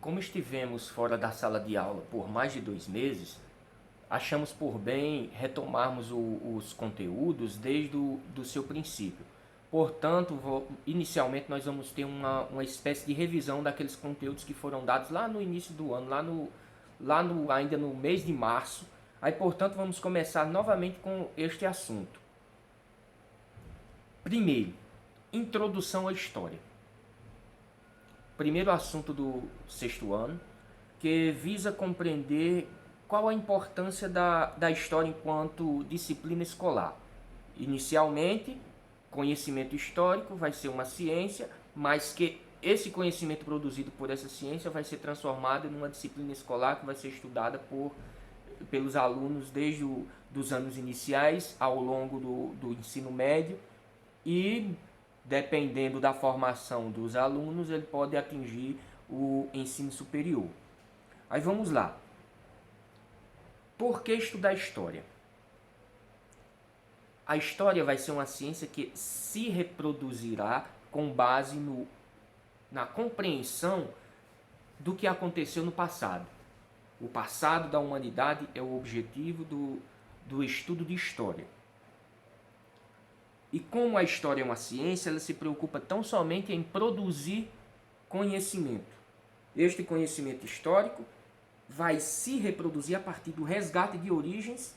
Como estivemos fora da sala de aula por mais de 2 meses, achamos por bem retomarmos os conteúdos desde do seu princípio. Portanto, inicialmente nós vamos ter uma espécie de revisão daqueles conteúdos que foram dados lá no início do ano, ainda no mês de março. Aí, portanto, vamos começar novamente com este assunto. Primeiro, introdução à história. Primeiro assunto do sexto ano, que visa compreender qual a importância da história enquanto disciplina escolar. Inicialmente, conhecimento histórico vai ser uma ciência, mas que esse conhecimento produzido por essa ciência vai ser transformado em uma disciplina escolar que vai ser estudada pelos alunos desde os anos iniciais ao longo do ensino médio e, dependendo da formação dos alunos, ele pode atingir o ensino superior. Aí vamos lá. Por que estudar história? A história vai ser uma ciência que se reproduzirá com base na compreensão do que aconteceu no passado. O passado da humanidade é o objetivo do estudo de história. E como a história é uma ciência, ela se preocupa tão somente em produzir conhecimento. Este conhecimento histórico vai se reproduzir a partir do resgate de origens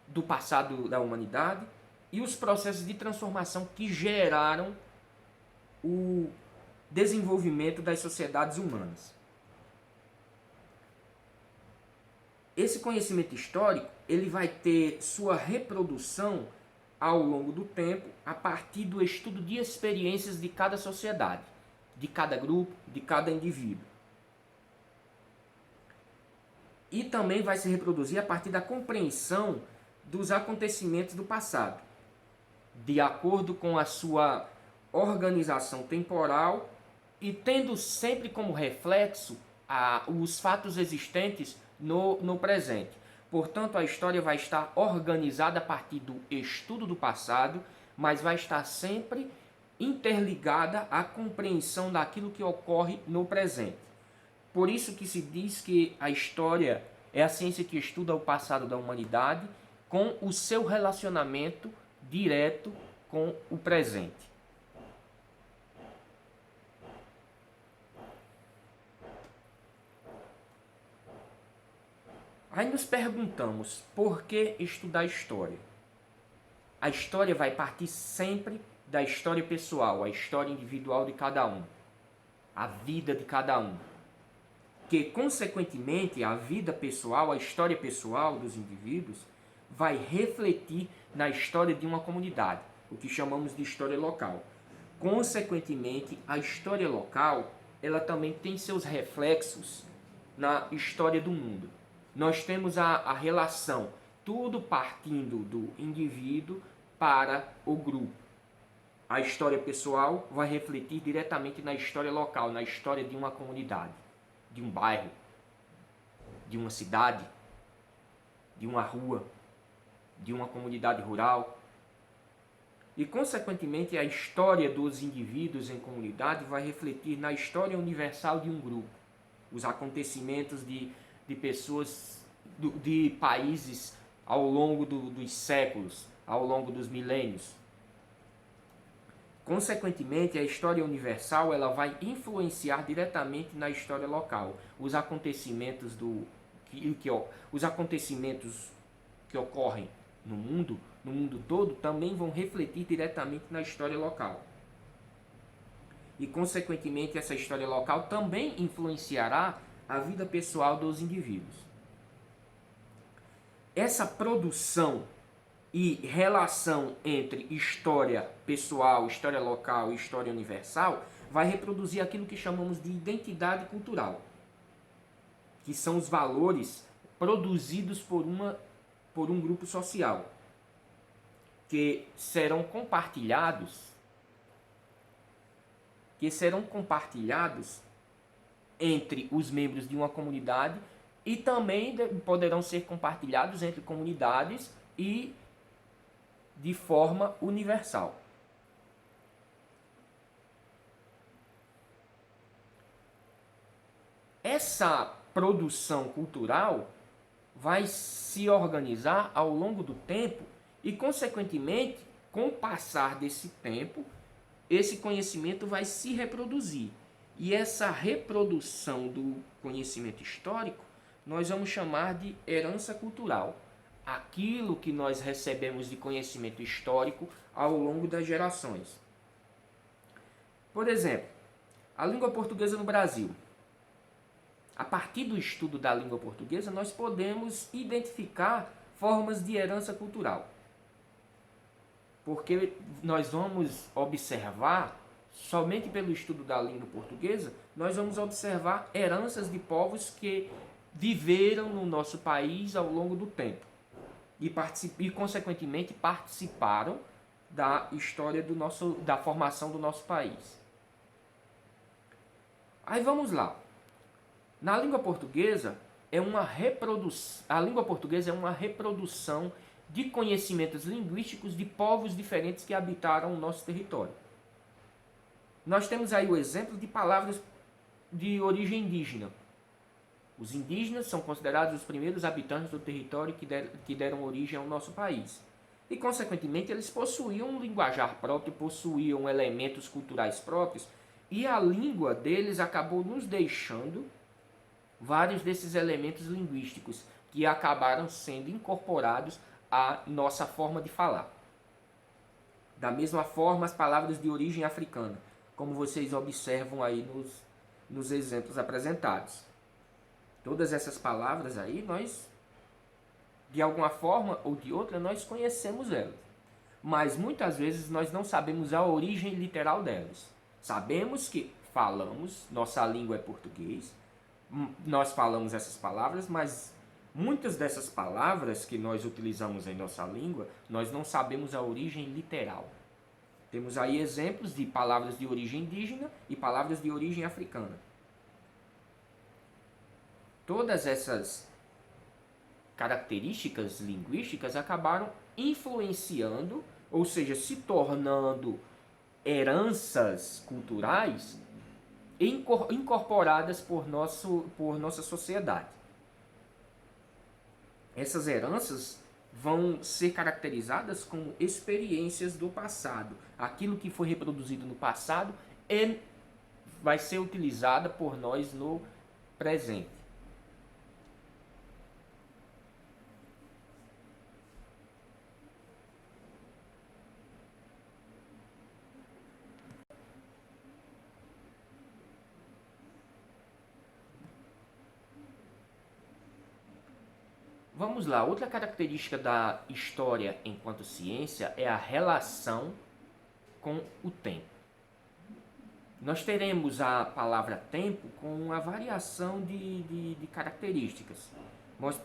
do passado da humanidade e os processos de transformação que geraram o desenvolvimento das sociedades humanas. Esse conhecimento histórico, ele vai ter sua reprodução ao longo do tempo a partir do estudo de experiências de cada sociedade, de cada grupo, de cada indivíduo. E também vai se reproduzir a partir da compreensão dos acontecimentos do passado, de acordo com a sua organização temporal e tendo sempre como reflexo os fatos existentes no presente. Portanto, a história vai estar organizada a partir do estudo do passado, mas vai estar sempre interligada à compreensão daquilo que ocorre no presente. Por isso que se diz que a história é a ciência que estuda o passado da humanidade com o seu relacionamento direto com o presente. Aí nos perguntamos, por que estudar história? A história vai partir sempre da história pessoal, a história individual de cada um, a vida de cada um. Que, consequentemente, a vida pessoal, a história pessoal dos indivíduos vai refletir na história de uma comunidade, o que chamamos de história local. Consequentemente, a história local, ela também tem seus reflexos na história do mundo. Nós temos a relação, tudo partindo do indivíduo para o grupo. A história pessoal vai refletir diretamente na história local, na história de uma comunidade, de um bairro, de uma cidade, de uma rua, de uma comunidade rural. E, consequentemente, a história dos indivíduos em comunidade vai refletir na história universal de um grupo. Os acontecimentos de pessoas, de países ao longo dos séculos, ao longo dos milênios. Consequentemente, a história universal ela vai influenciar diretamente na história local. Os acontecimentos que ocorrem no mundo todo, também vão refletir diretamente na história local. E, consequentemente, essa história local também influenciará a vida pessoal dos indivíduos. Essa produção e relação entre história pessoal, história local e história universal vai reproduzir aquilo que chamamos de identidade cultural, que são os valores produzidos por um grupo social, que serão compartilhados entre os membros de uma comunidade e também poderão ser compartilhados entre comunidades e de forma universal. Essa produção cultural vai se organizar ao longo do tempo e, consequentemente, com o passar desse tempo, esse conhecimento vai se reproduzir. E essa reprodução do conhecimento histórico nós vamos chamar de herança cultural. Aquilo que nós recebemos de conhecimento histórico ao longo das gerações. Por exemplo, a língua portuguesa no Brasil. A partir do estudo da língua portuguesa, nós podemos identificar formas de herança cultural. Porque nós vamos observar, somente pelo estudo da língua portuguesa, nós vamos observar heranças de povos que viveram no nosso país ao longo do tempo. E consequentemente, participaram da história da formação do nosso país. Aí vamos lá. Na língua portuguesa, a língua portuguesa é uma reprodução de conhecimentos linguísticos de povos diferentes que habitaram o nosso território. Nós temos aí o exemplo de palavras de origem indígena. Os indígenas são considerados os primeiros habitantes do território que deram origem ao nosso país. E, consequentemente, eles possuíam um linguajar próprio, possuíam elementos culturais próprios, e a língua deles acabou nos deixando vários desses elementos linguísticos que acabaram sendo incorporados à nossa forma de falar. Da mesma forma, as palavras de origem africana, como vocês observam aí nos exemplos apresentados. Todas essas palavras aí, nós, de alguma forma ou de outra, nós conhecemos elas. Mas muitas vezes nós não sabemos a origem literal delas. Sabemos que falamos, nossa língua é português, nós falamos essas palavras, mas muitas dessas palavras que nós utilizamos em nossa língua, nós não sabemos a origem literal. Temos aí exemplos de palavras de origem indígena e palavras de origem africana. Todas essas características linguísticas acabaram influenciando, ou seja, se tornando heranças culturais incorporadas por nossa sociedade. Essas heranças vão ser caracterizadas como experiências do passado. Aquilo que foi reproduzido no passado vai ser utilizado por nós no presente. Vamos lá, outra característica da história enquanto ciência é a relação com o tempo. Nós teremos a palavra tempo com uma variação de características.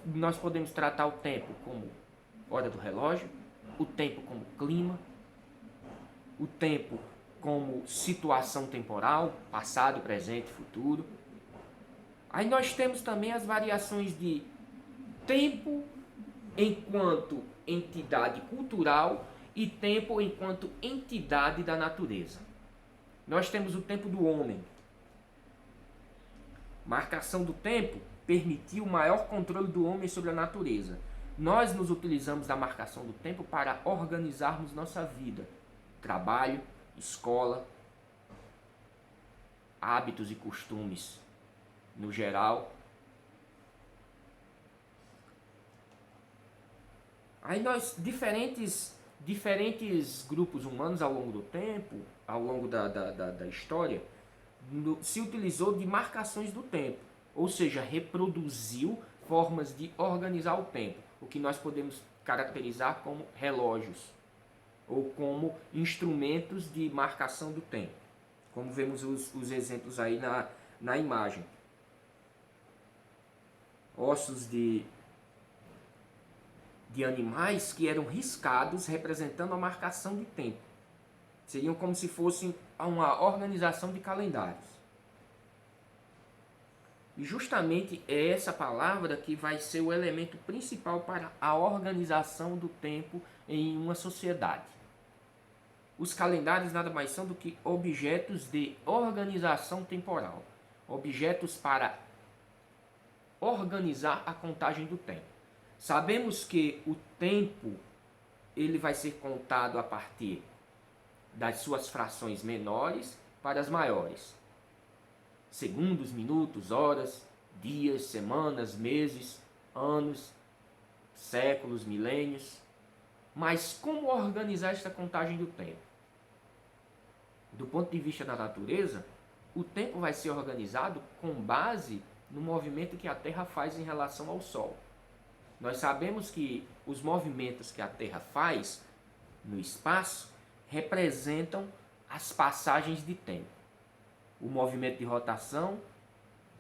Nós podemos tratar o tempo como hora do relógio, o tempo como clima, o tempo como situação temporal, passado, presente, futuro. Aí nós temos também as variações de tempo enquanto entidade cultural e tempo enquanto entidade da natureza. Nós temos o tempo do homem. Marcação do tempo permitiu maior controle do homem sobre a natureza. Nós nos utilizamos da marcação do tempo para organizarmos nossa vida. Trabalho, escola, hábitos e costumes no geral. Aí nós, diferentes grupos humanos ao longo do tempo, ao longo da história, se utilizou de marcações do tempo, ou seja, reproduziu formas de organizar o tempo, o que nós podemos caracterizar como relógios, ou como instrumentos de marcação do tempo, como vemos os exemplos aí na imagem. Ossos de animais que eram riscados representando a marcação de tempo. Seriam como se fossem uma organização de calendários. E justamente é essa palavra que vai ser o elemento principal para a organização do tempo em uma sociedade. Os calendários nada mais são do que objetos de organização temporal. Objetos para organizar a contagem do tempo. Sabemos que o tempo ele vai ser contado a partir das suas frações menores para as maiores. Segundos, minutos, horas, dias, semanas, meses, anos, séculos, milênios. Mas como organizar esta contagem do tempo? Do ponto de vista da natureza, o tempo vai ser organizado com base no movimento que a Terra faz em relação ao Sol. Nós sabemos que os movimentos que a Terra faz no espaço representam as passagens de tempo. O movimento de rotação,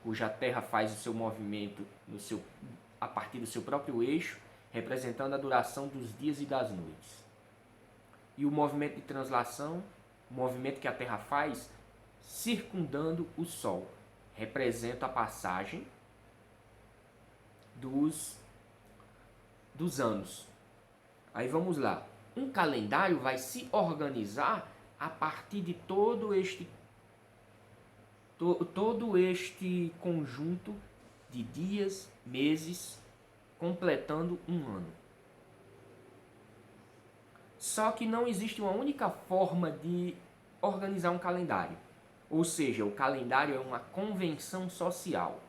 cuja Terra faz o seu movimento a partir do seu próprio eixo, representando a duração dos dias e das noites. E o movimento de translação, o movimento que a Terra faz circundando o Sol, representa a passagem dos anos. Aí vamos lá. Um calendário vai se organizar a partir de todo este conjunto de dias, meses, completando um ano. Só que não existe uma única forma de organizar um calendário. Ou seja, o calendário é uma convenção social.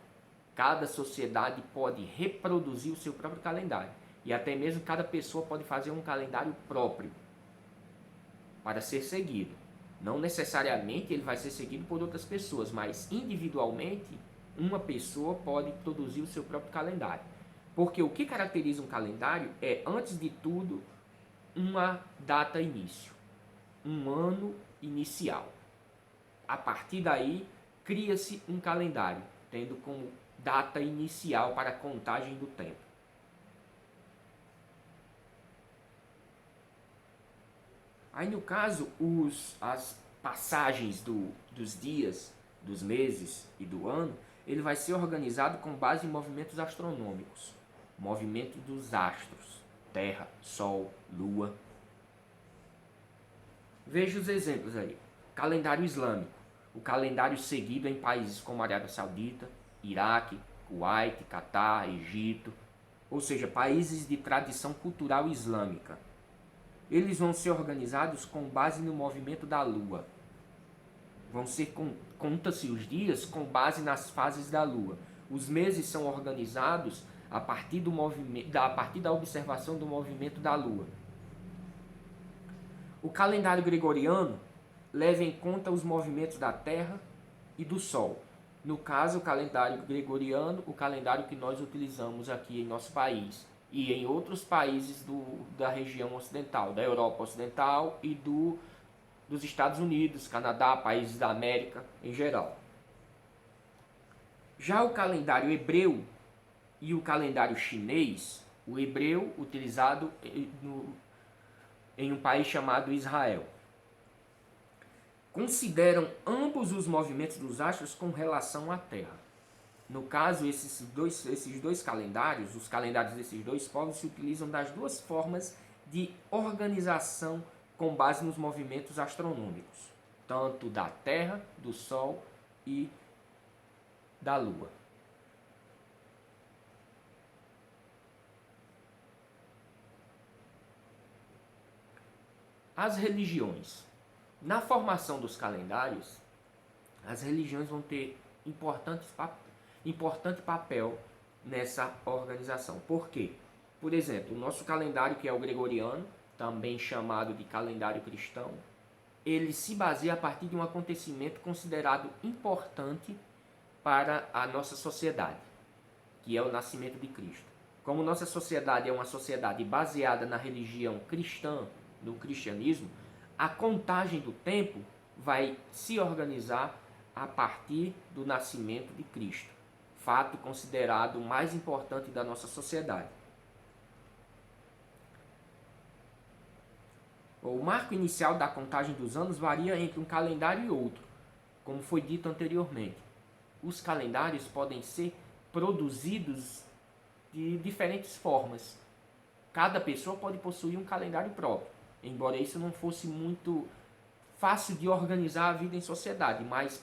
Cada sociedade pode reproduzir o seu próprio calendário. E até mesmo cada pessoa pode fazer um calendário próprio para ser seguido. Não necessariamente ele vai ser seguido por outras pessoas, mas individualmente uma pessoa pode produzir o seu próprio calendário. Porque o que caracteriza um calendário é, antes de tudo, uma data início, um ano inicial. A partir daí, cria-se um calendário, tendo como data inicial para a contagem do tempo. Aí, no caso, as passagens dos dias, dos meses e do ano, ele vai ser organizado com base em movimentos astronômicos. Movimento dos astros, Terra, Sol, Lua. Veja os exemplos aí. Calendário islâmico. O calendário seguido em países como Arábia Saudita, Iraque, Kuwait, Catar, Egito. Ou seja, países de tradição cultural islâmica. Eles vão ser organizados com base no movimento da Lua. Conta-se os dias com base nas fases da Lua. Os meses são organizados a partir da observação do movimento da Lua. O calendário gregoriano leva em conta os movimentos da Terra e do Sol. No caso, o calendário gregoriano, o calendário que nós utilizamos aqui em nosso país e em outros países da região ocidental, da Europa Ocidental e dos Estados Unidos, Canadá, países da América em geral. Já o calendário hebreu e o calendário chinês, o hebreu utilizado em um país chamado Israel, consideram ambos os movimentos dos astros com relação à Terra. No caso, esses dois calendários, os calendários desses dois povos se utilizam das duas formas de organização com base nos movimentos astronômicos, tanto da Terra, do Sol e da Lua. As religiões. Na formação dos calendários, as religiões vão ter importante papel nessa organização. Por quê? Por exemplo, o nosso calendário, que é o gregoriano, também chamado de calendário cristão, ele se baseia a partir de um acontecimento considerado importante para a nossa sociedade, que é o nascimento de Cristo. Como nossa sociedade é uma sociedade baseada na religião cristã, no cristianismo, a contagem do tempo vai se organizar a partir do nascimento de Cristo, fato considerado o mais importante da nossa sociedade. O marco inicial da contagem dos anos varia entre um calendário e outro, como foi dito anteriormente. Os calendários podem ser produzidos de diferentes formas. Cada pessoa pode possuir um calendário próprio, embora isso não fosse muito fácil de organizar a vida em sociedade, mas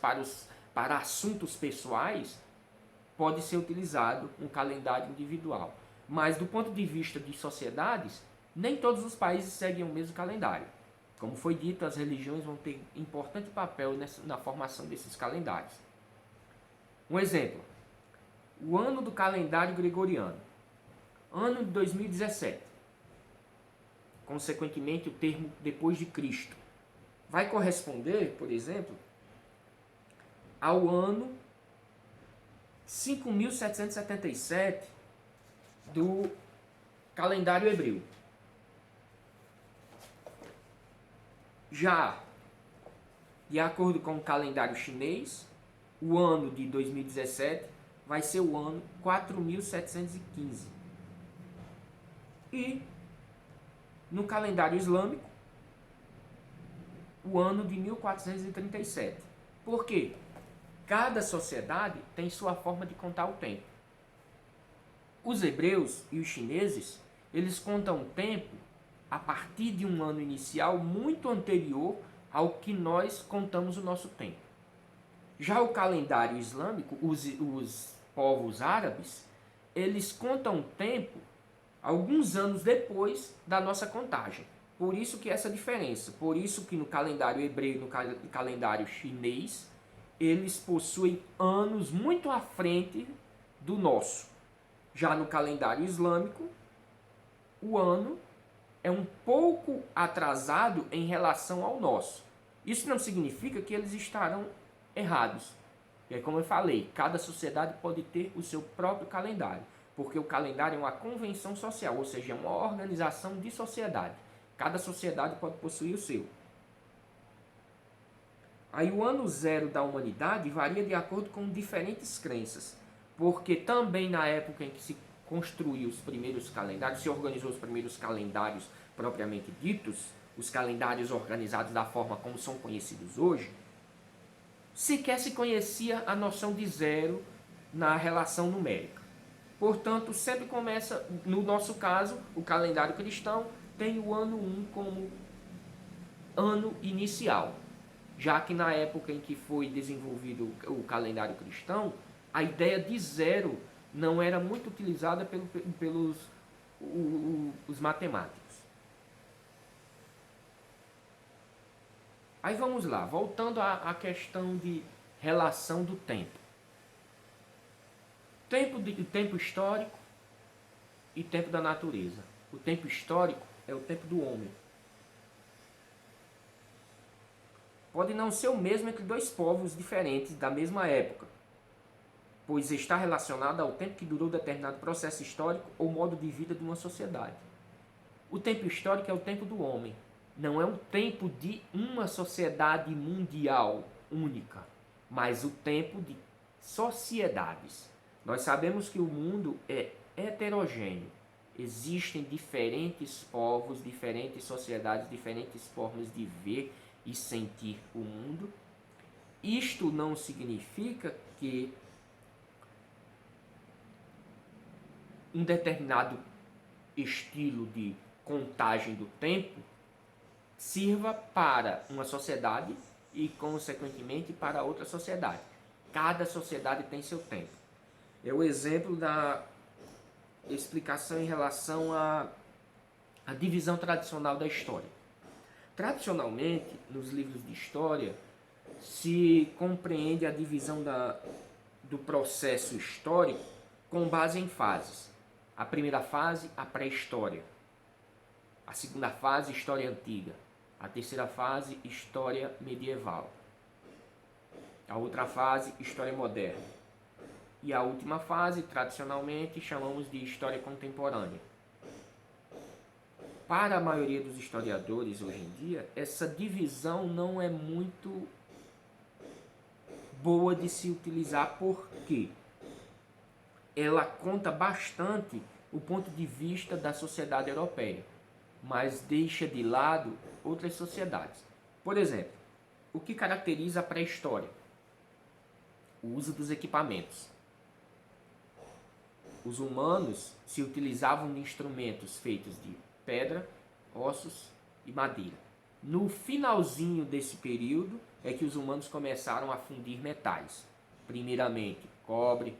para assuntos pessoais, pode ser utilizado um calendário individual. Mas do ponto de vista de sociedades, nem todos os países seguem o mesmo calendário. Como foi dito, as religiões vão ter importante papel na formação desses calendários. Um exemplo, o ano do calendário gregoriano, ano de 2017, consequentemente o termo depois de Cristo, vai corresponder, por exemplo, ao ano 5.777 do calendário hebreu. Já, de acordo com o calendário chinês, o ano de 2017 vai ser o ano 4.715. E no calendário islâmico, o ano de 1437. Por quê? Cada sociedade tem sua forma de contar o tempo. Os hebreus e os chineses, eles contam o tempo a partir de um ano inicial muito anterior ao que nós contamos o nosso tempo. Já o calendário islâmico, os povos árabes, eles contam o tempo alguns anos depois da nossa contagem. Por isso que essa diferença, por isso que no calendário hebreu e no calendário chinês, eles possuem anos muito à frente do nosso. Já no calendário islâmico, o ano é um pouco atrasado em relação ao nosso. Isso não significa que eles estarão errados. É como eu falei, cada sociedade pode ter o seu próprio calendário, porque o calendário é uma convenção social, ou seja, é uma organização de sociedade. Cada sociedade pode possuir o seu. Aí o ano zero da humanidade varia de acordo com diferentes crenças, porque também na época em que se construiu os primeiros calendários, se organizou os primeiros calendários propriamente ditos, os calendários organizados da forma como são conhecidos hoje, sequer se conhecia a noção de zero na relação numérica. Portanto, sempre começa, no nosso caso, o calendário cristão tem o ano 1 como ano inicial, já que na época em que foi desenvolvido o calendário cristão, a ideia de zero não era muito utilizada pelos os matemáticos. Aí vamos lá, voltando à questão de relação do tempo. Tempo histórico e tempo da natureza. O tempo histórico é o tempo do homem. Pode não ser o mesmo entre dois povos diferentes da mesma época, pois está relacionado ao tempo que durou determinado processo histórico ou modo de vida de uma sociedade. O tempo histórico é o tempo do homem, não é o tempo de uma sociedade mundial única, mas o tempo de sociedades. Nós sabemos que o mundo é heterogêneo. Existem diferentes povos, diferentes sociedades, diferentes formas de ver e sentir o mundo. Isto não significa que um determinado estilo de contagem do tempo sirva para uma sociedade e, consequentemente, para outra sociedade. Cada sociedade tem seu tempo. É o exemplo da explicação em relação à divisão tradicional da história. Tradicionalmente, nos livros de história, se compreende a divisão do processo histórico com base em fases. A primeira fase, a pré-história. A segunda fase, história antiga. A terceira fase, história medieval. A outra fase, história moderna. E a última fase, tradicionalmente, chamamos de história contemporânea. Para a maioria dos historiadores hoje em dia, essa divisão não é muito boa de se utilizar porque ela conta bastante o ponto de vista da sociedade europeia, mas deixa de lado outras sociedades. Por exemplo, o que caracteriza a pré-história? O uso dos equipamentos. Os humanos se utilizavam de instrumentos feitos de pedra, ossos e madeira. No finalzinho desse período é que os humanos começaram a fundir metais. Primeiramente cobre,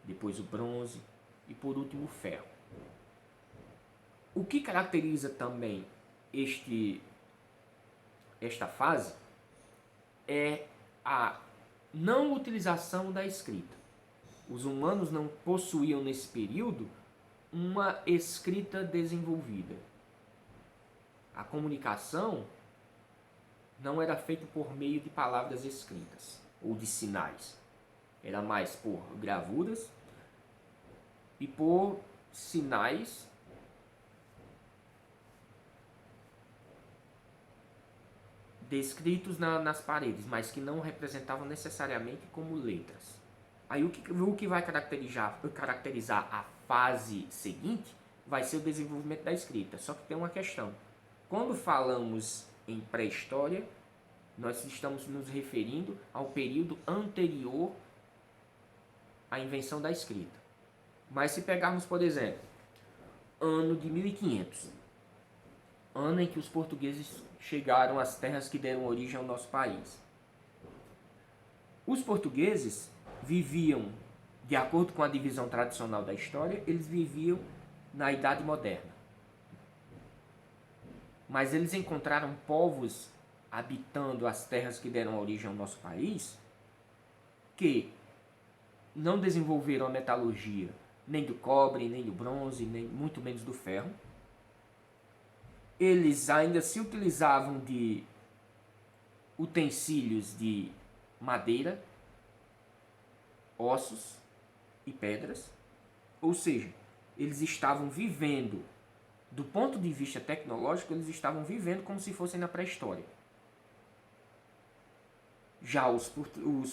depois o bronze e por último o ferro. O que caracteriza também esta fase é a não utilização da escrita. Os humanos não possuíam nesse período uma escrita desenvolvida. A comunicação não era feita por meio de palavras escritas ou de sinais. Era mais por gravuras e por sinais descritos nas paredes, mas que não representavam necessariamente como letras. Aí o que vai caracterizar a fase seguinte vai ser o desenvolvimento da escrita. Só que tem uma questão. Quando falamos em pré-história, nós estamos nos referindo ao período anterior à invenção da escrita. Mas se pegarmos, por exemplo, ano de 1500, ano em que os portugueses chegaram às terras que deram origem ao nosso país. Os portugueses viviam, de acordo com a divisão tradicional da história, eles viviam na Idade Moderna. Mas eles encontraram povos habitando as terras que deram origem ao nosso país que não desenvolveram a metalurgia nem do cobre, nem do bronze, nem muito menos do ferro. Eles ainda se utilizavam de utensílios de madeira, ossos e pedras. Ou seja, eles estavam vivendo, do ponto de vista tecnológico, eles estavam vivendo como se fossem na pré-história. Já os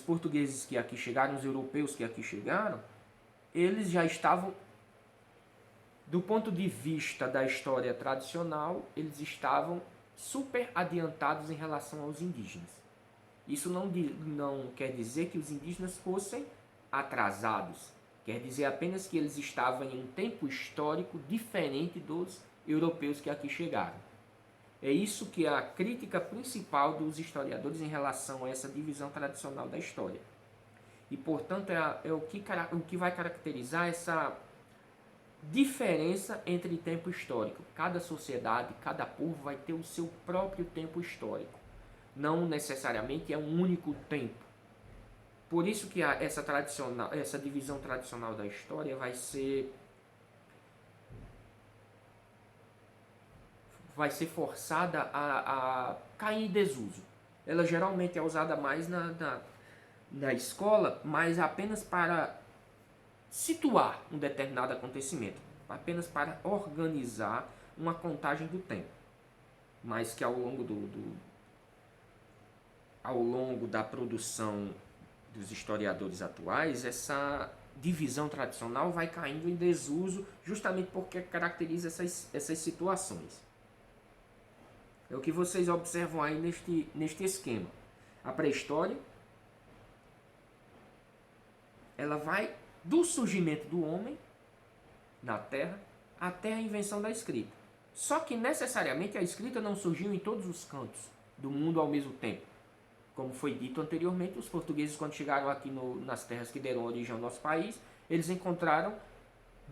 portugueses que aqui chegaram, os europeus que aqui chegaram, eles já estavam, do ponto de vista da história tradicional, eles estavam super adiantados em relação aos indígenas. Isso não quer dizer que os indígenas fossem atrasados. Quer dizer apenas que eles estavam em um tempo histórico diferente dos europeus que aqui chegaram. É isso que é a crítica principal dos historiadores em relação a essa divisão tradicional da história. E, portanto, é o que vai caracterizar essa diferença entre tempo histórico. Cada sociedade, cada povo vai ter o seu próprio tempo histórico. Não necessariamente é um único tempo. Por isso que essa divisão tradicional da história vai ser forçada a cair em desuso. Ela geralmente é usada mais na escola, mas apenas para situar um determinado acontecimento, apenas para organizar uma contagem do tempo, mas que ao longo da produção dos historiadores atuais, essa divisão tradicional vai caindo em desuso justamente porque caracteriza essas situações. É o que vocês observam aí neste esquema. A pré-história, ela vai do surgimento do homem na Terra até a invenção da escrita. Só que necessariamente a escrita não surgiu em todos os cantos do mundo ao mesmo tempo. Como foi dito anteriormente, os portugueses, quando chegaram aqui nas terras que deram origem ao nosso país, eles encontraram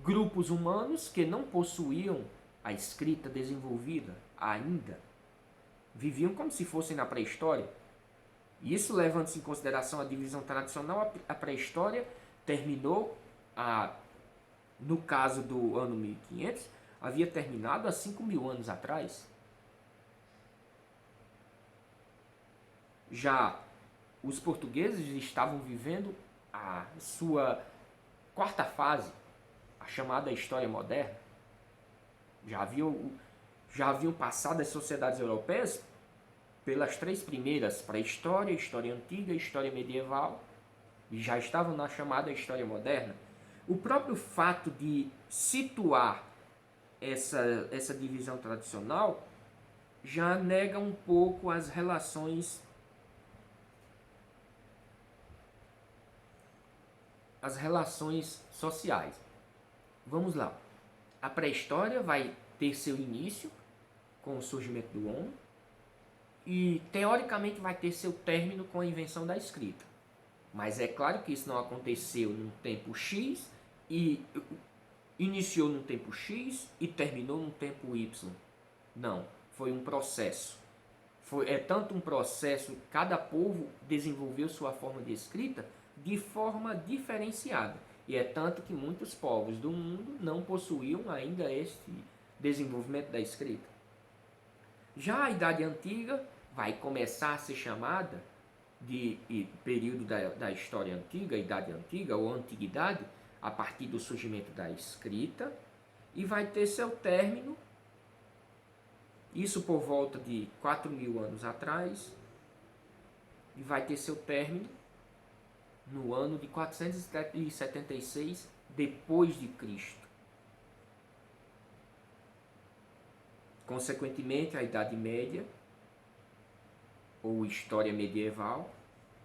grupos humanos que não possuíam a escrita desenvolvida ainda. Viviam como se fossem na pré-história. Isso, levando-se em consideração a divisão tradicional, a pré-história terminou, no caso do ano 1500, havia terminado há 5.000 anos atrás. Já os portugueses estavam vivendo a sua quarta fase, a chamada história moderna. Já haviam passado as sociedades europeias pelas três primeiras, pré-história, história antiga e história medieval, e já estavam na chamada história moderna. O próprio fato de situar essa divisão tradicional já nega um pouco as relações sociais. Vamos lá. A pré-história vai ter seu início com o surgimento do homem e, teoricamente, vai ter seu término com a invenção da escrita. Mas é claro que isso não aconteceu num tempo X e iniciou num tempo X e terminou num tempo Y. Não, foi um processo. É tanto um processo, cada povo desenvolveu sua forma de escrita de forma diferenciada. E é tanto que muitos povos do mundo não possuíam ainda este desenvolvimento da escrita. Já a Idade Antiga vai começar a ser chamada de período da história antiga, Idade Antiga ou Antiguidade, a partir do surgimento da escrita, e vai ter seu término, isso por volta de 4.000 anos atrás, e vai ter seu término no ano de 476 depois de Cristo. Consequentemente, a Idade Média, ou História Medieval,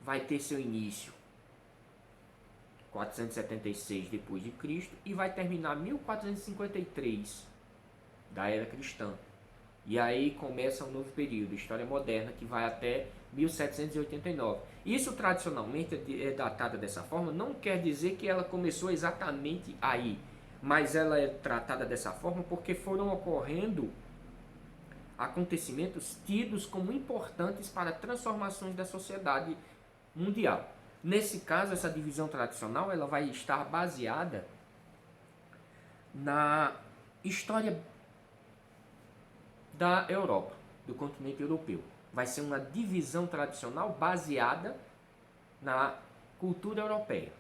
vai ter seu início 476 depois de Cristo e vai terminar 1453 da Era Cristã. E aí começa um novo período, História Moderna, que vai até 1789. Isso tradicionalmente é datada dessa forma, não quer dizer que ela começou exatamente aí, mas ela é tratada dessa forma porque foram ocorrendo acontecimentos tidos como importantes para transformações da sociedade mundial. Nesse caso, essa divisão tradicional ela vai estar baseada na história da Europa, do continente europeu. Vai ser uma divisão tradicional baseada na cultura europeia.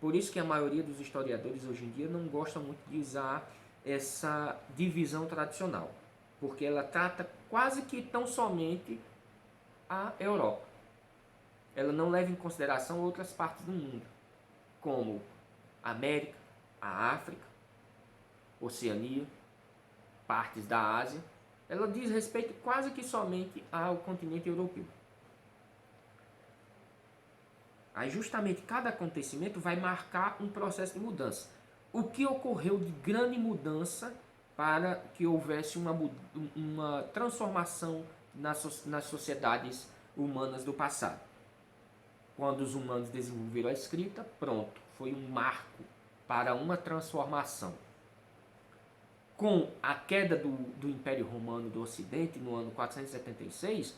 Por isso que a maioria dos historiadores hoje em dia não gostam muito de usar essa divisão tradicional, porque ela trata quase que tão somente a Europa. Ela não leva em consideração outras partes do mundo, como a América, a África, Oceania, partes da Ásia. Ela diz respeito quase que somente ao continente europeu. Aí justamente cada acontecimento vai marcar um processo de mudança. O que ocorreu de grande mudança para que houvesse uma transformação nas sociedades humanas do passado? Quando os humanos desenvolveram a escrita, pronto, foi um marco para uma transformação. Com a queda do Império Romano do Ocidente no ano 476,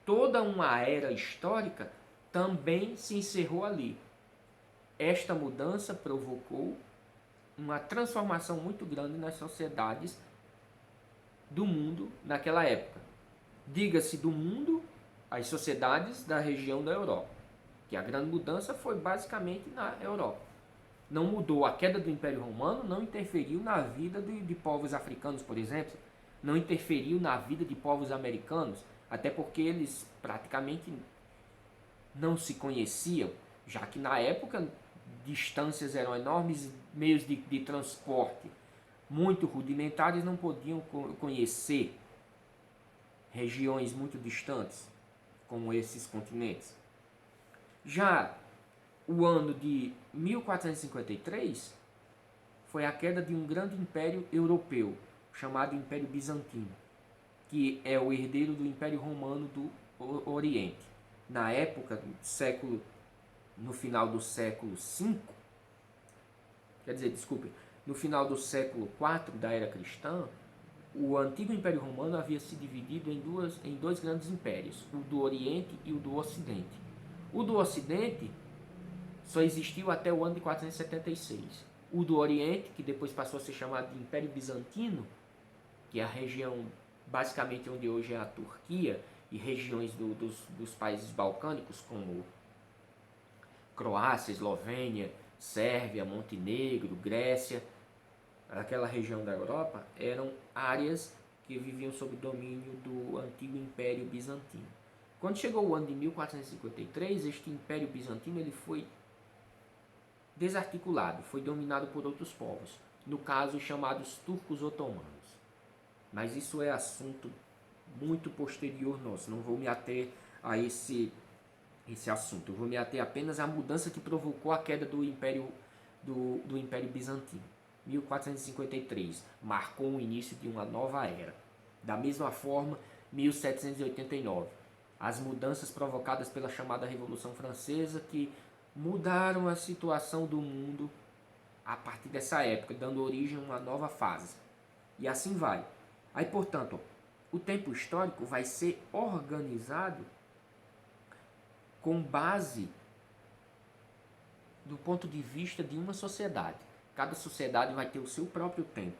toda uma era histórica também se encerrou ali. Esta mudança provocou uma transformação muito grande nas sociedades do mundo naquela época. Diga-se do mundo, as sociedades da região da Europa, que a grande mudança foi basicamente na Europa. Não mudou, a queda do Império Romano não interferiu na vida de povos africanos, por exemplo, não interferiu na vida de povos americanos, até porque eles praticamente não se conheciam, já que na época distâncias eram enormes, meios de transporte muito rudimentares, não podiam conhecer regiões muito distantes, como esses continentes. Já o ano de 1453 foi a queda de um grande império europeu, chamado Império Bizantino, que é o herdeiro do Império Romano do Oriente. Na época, no final do século V, no final do século IV da Era Cristã, o antigo Império Romano havia se dividido em dois grandes impérios, o do Oriente e o do Ocidente. O do Ocidente só existiu até o ano de 476. O do Oriente, que depois passou a ser chamado de Império Bizantino, que é a região basicamente onde hoje é a Turquia e regiões dos países balcânicos, como Croácia, Eslovênia, Sérvia, Montenegro, Grécia, aquela região da Europa, eram áreas que viviam sob o domínio do antigo Império Bizantino. Quando chegou o ano de 1453, este Império Bizantino ele foi desarticulado, foi dominado por outros povos, no caso chamados turcos otomanos. Mas isso é assunto muito posterior nosso, não vou me ater a esse assunto, eu vou me ater apenas à mudança que provocou a queda do Império Bizantino. 1453 marcou o início de uma nova era. Da mesma forma, 1789, as mudanças provocadas pela chamada Revolução Francesa, que mudaram a situação do mundo a partir dessa época, dando origem a uma nova fase. E assim vai. Aí, portanto, o tempo histórico vai ser organizado com base do ponto de vista de uma sociedade. Cada sociedade vai ter o seu próprio tempo.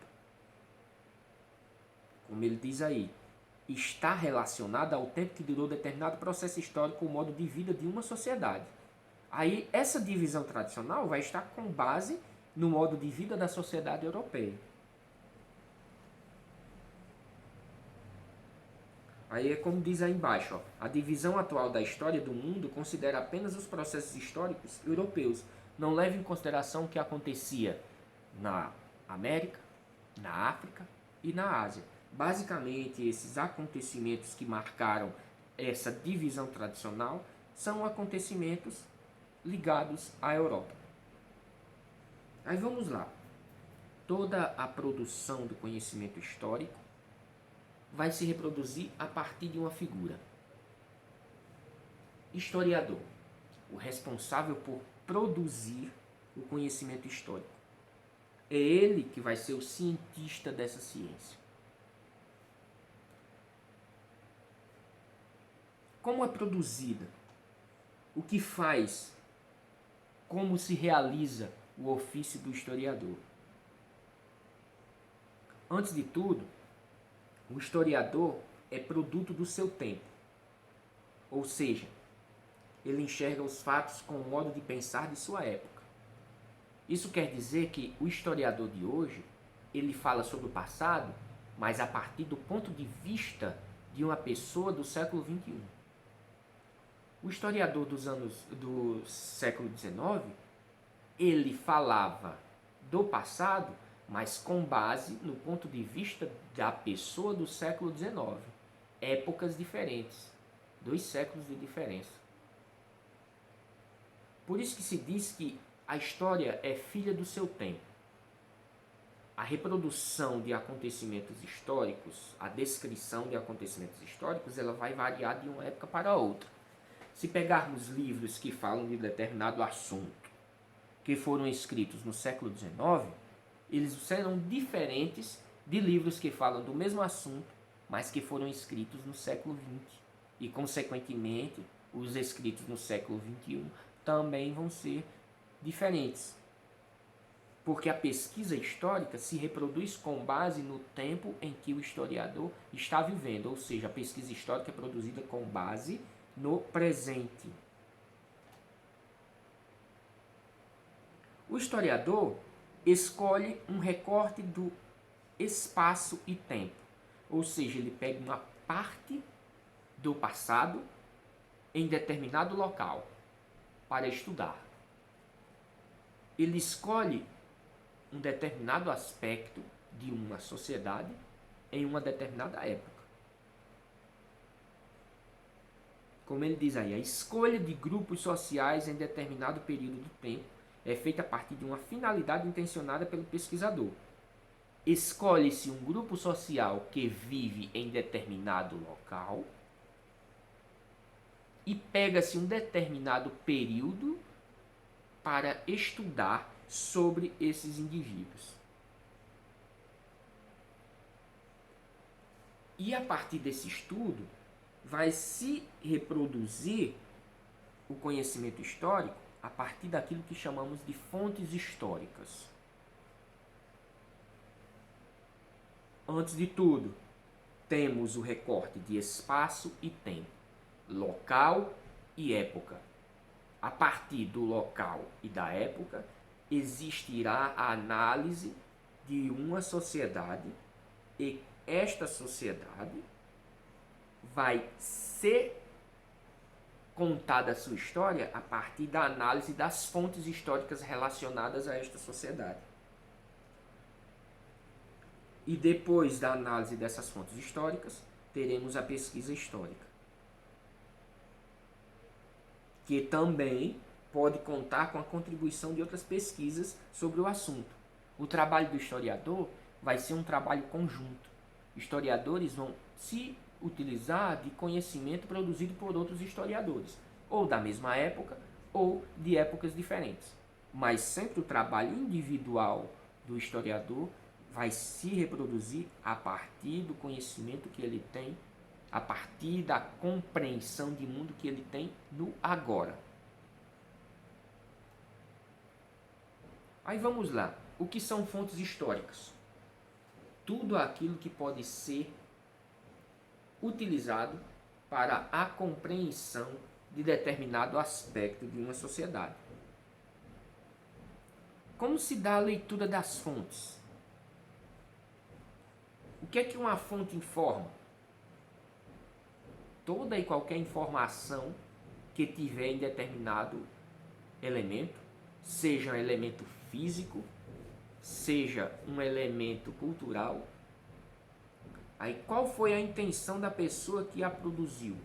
Como ele diz aí, está relacionada ao tempo que durou determinado processo histórico ou modo de vida de uma sociedade. Aí, essa divisão tradicional vai estar com base no modo de vida da sociedade europeia. Aí é como diz aí embaixo, ó, a divisão atual da história do mundo considera apenas os processos históricos europeus, não leva em consideração o que acontecia na América, na África e na Ásia. Basicamente, esses acontecimentos que marcaram essa divisão tradicional são acontecimentos ligados à Europa. Aí vamos lá. Toda a produção do conhecimento histórico vai se reproduzir a partir de uma figura. Historiador, o responsável por produzir o conhecimento histórico. É ele que vai ser o cientista dessa ciência. Como é produzida? O que faz? Como se realiza o ofício do historiador? Antes de tudo, o historiador é produto do seu tempo. Ou seja, ele enxerga os fatos com o modo de pensar de sua época. Isso quer dizer que o historiador de hoje, ele fala sobre o passado, mas a partir do ponto de vista de uma pessoa do século XXI. O historiador do século XIX, ele falava do passado, mas com base no ponto de vista da pessoa do século XIX. Épocas diferentes, 2 séculos de diferença. Por isso que se diz que a história é filha do seu tempo. A reprodução de acontecimentos históricos, a descrição de acontecimentos históricos, ela vai variar de uma época para outra. Se pegarmos livros que falam de determinado assunto, que foram escritos no século XIX, eles serão diferentes de livros que falam do mesmo assunto, mas que foram escritos no século XX. E, consequentemente, os escritos no século XXI também vão ser diferentes. Porque a pesquisa histórica se reproduz com base no tempo em que o historiador está vivendo. Ou seja, a pesquisa histórica é produzida com base no presente. O historiador escolhe um recorte do espaço e tempo. Ou seja, ele pega uma parte do passado em determinado local para estudar. Ele escolhe um determinado aspecto de uma sociedade em uma determinada época. Como ele diz aí, a escolha de grupos sociais em determinado período do tempo é feita a partir de uma finalidade intencionada pelo pesquisador. Escolhe-se um grupo social que vive em determinado local e pega-se um determinado período para estudar sobre esses indivíduos. E a partir desse estudo, vai se reproduzir o conhecimento histórico a partir daquilo que chamamos de fontes históricas. Antes de tudo, temos o recorte de espaço e tempo, local e época. A partir do local e da época, existirá a análise de uma sociedade e esta sociedade vai ser contada a sua história a partir da análise das fontes históricas relacionadas a esta sociedade. E depois da análise dessas fontes históricas, teremos a pesquisa histórica, que também pode contar com a contribuição de outras pesquisas sobre o assunto. O trabalho do historiador vai ser um trabalho conjunto. Historiadores vão se utilizar de conhecimento produzido por outros historiadores, ou da mesma época, ou de épocas diferentes. Mas sempre o trabalho individual do historiador vai se reproduzir a partir do conhecimento que ele tem, a partir da compreensão de mundo que ele tem no agora. Aí vamos lá. O que são fontes históricas? Tudo aquilo que pode ser utilizado para a compreensão de determinado aspecto de uma sociedade. Como se dá a leitura das fontes? O que é que uma fonte informa? Toda e qualquer informação que tiver em determinado elemento, seja um elemento físico, seja um elemento cultural. Aí qual foi a intenção da pessoa que a produziu?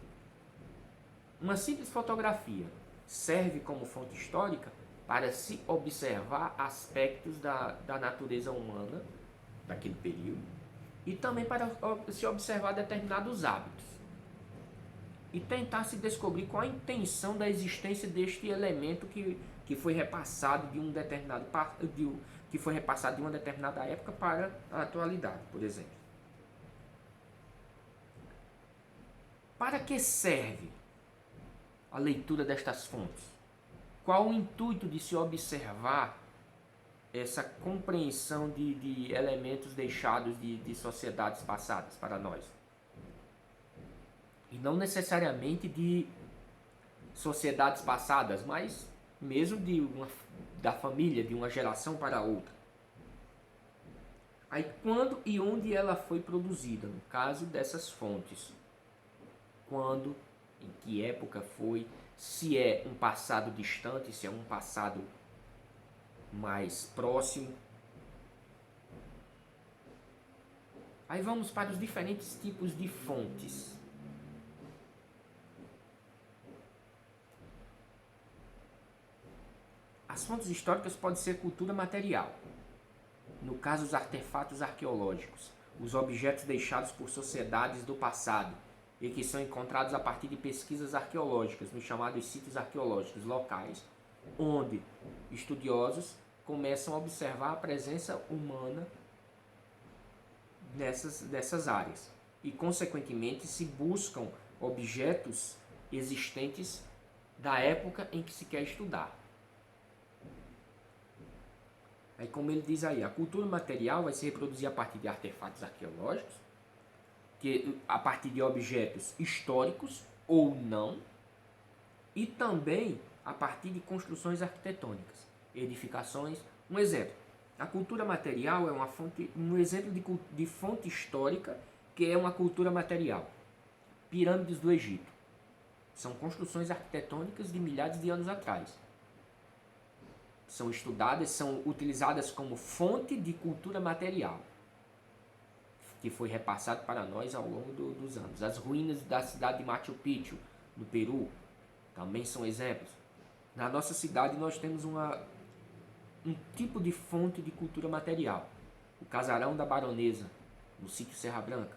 Uma simples fotografia serve como fonte histórica para se observar aspectos da natureza humana daquele período e também para se observar determinados hábitos e tentar se descobrir qual a intenção da existência deste elemento que foi repassado de um determinado que foi repassado de uma determinada época para a atualidade, por exemplo. Para que serve a leitura destas fontes? Qual o intuito de se observar essa compreensão de elementos deixados de sociedades passadas para nós? E não necessariamente de sociedades passadas, mas mesmo da família, de uma geração para outra. Aí quando e onde ela foi produzida, no caso dessas fontes. Quando, em que época foi, se é um passado distante, se é um passado mais próximo. Aí vamos para os diferentes tipos de fontes. As fontes históricas podem ser cultura material. No caso, os artefatos arqueológicos, os objetos deixados por sociedades do passado e que são encontrados a partir de pesquisas arqueológicas, nos chamados sítios arqueológicos locais, onde estudiosos começam a observar a presença humana nessas áreas e, consequentemente, se buscam objetos existentes da época em que se quer estudar. Aí, como ele diz aí, a cultura material vai se reproduzir a partir de artefatos arqueológicos, a partir de objetos históricos ou não, e também a partir de construções arquitetônicas, edificações. Um exemplo, a cultura material é um exemplo de fonte histórica que é uma cultura material. Pirâmides do Egito. São construções arquitetônicas de milhares de anos atrás. São estudadas, são utilizadas como fonte de cultura material, que foi repassado para nós ao longo dos anos. As ruínas da cidade de Machu Picchu, no Peru, também são exemplos. Na nossa cidade nós temos um tipo de fonte de cultura material. O Casarão da Baronesa, no sítio Serra Branca.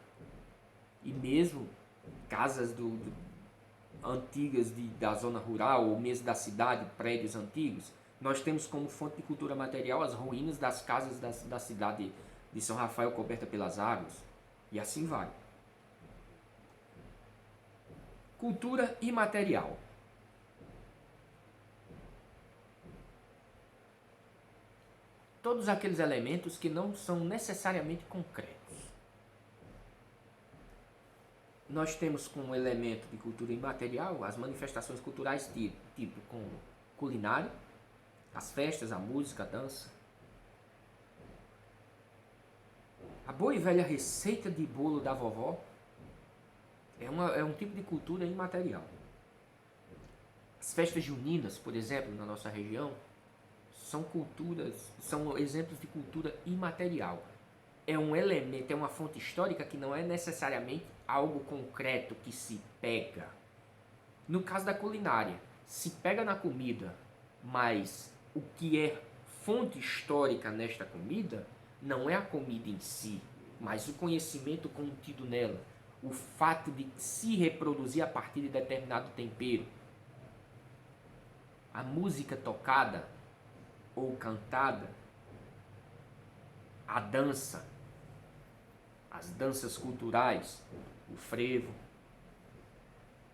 E mesmo casas antigas da zona rural, ou mesmo da cidade, prédios antigos, nós temos como fonte de cultura material as ruínas das casas da cidade de São Rafael coberta pelas águas, e assim vai. Cultura imaterial. Todos aqueles elementos que não são necessariamente concretos. Nós temos como elemento de cultura imaterial as manifestações culturais tipo como culinária, as festas, a música, a dança. A boa e velha receita de bolo da vovó é um tipo de cultura imaterial. As festas juninas, por exemplo, na nossa região, são exemplos de cultura imaterial. É um elemento, é uma fonte histórica que não é necessariamente algo concreto que se pega. No caso da culinária, se pega na comida, mas o que é fonte histórica nesta comida não é a comida em si, mas o conhecimento contido nela, o fato de se reproduzir a partir de determinado tempero. a música tocada ou cantada, a dança, as danças culturais, o frevo,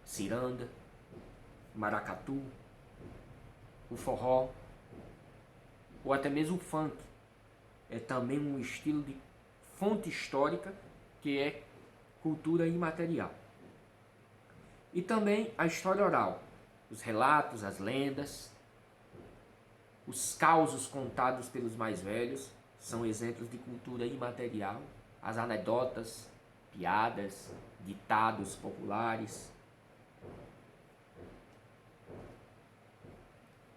ciranda, maracatu, o forró, ou até mesmo o funk, é também um estilo de fonte histórica que é cultura imaterial. E também a história oral, os relatos, as lendas, os causos contados pelos mais velhos são exemplos de cultura imaterial, as anedotas, piadas, ditados populares.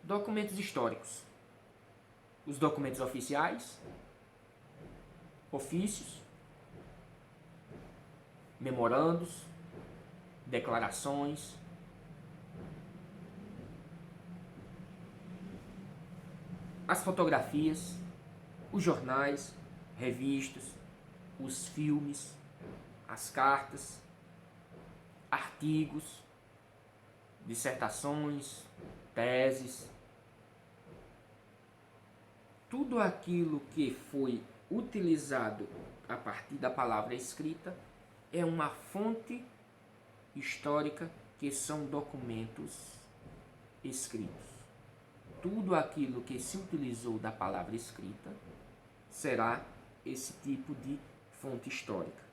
Documentos históricos. Os documentos oficiais, ofícios, memorandos, declarações, as fotografias, os jornais, revistas, os filmes, as cartas, artigos, dissertações, teses, tudo aquilo que foi utilizado a partir da palavra escrita é uma fonte histórica, que são documentos escritos. Tudo aquilo que se utilizou da palavra escrita será esse tipo de fonte histórica.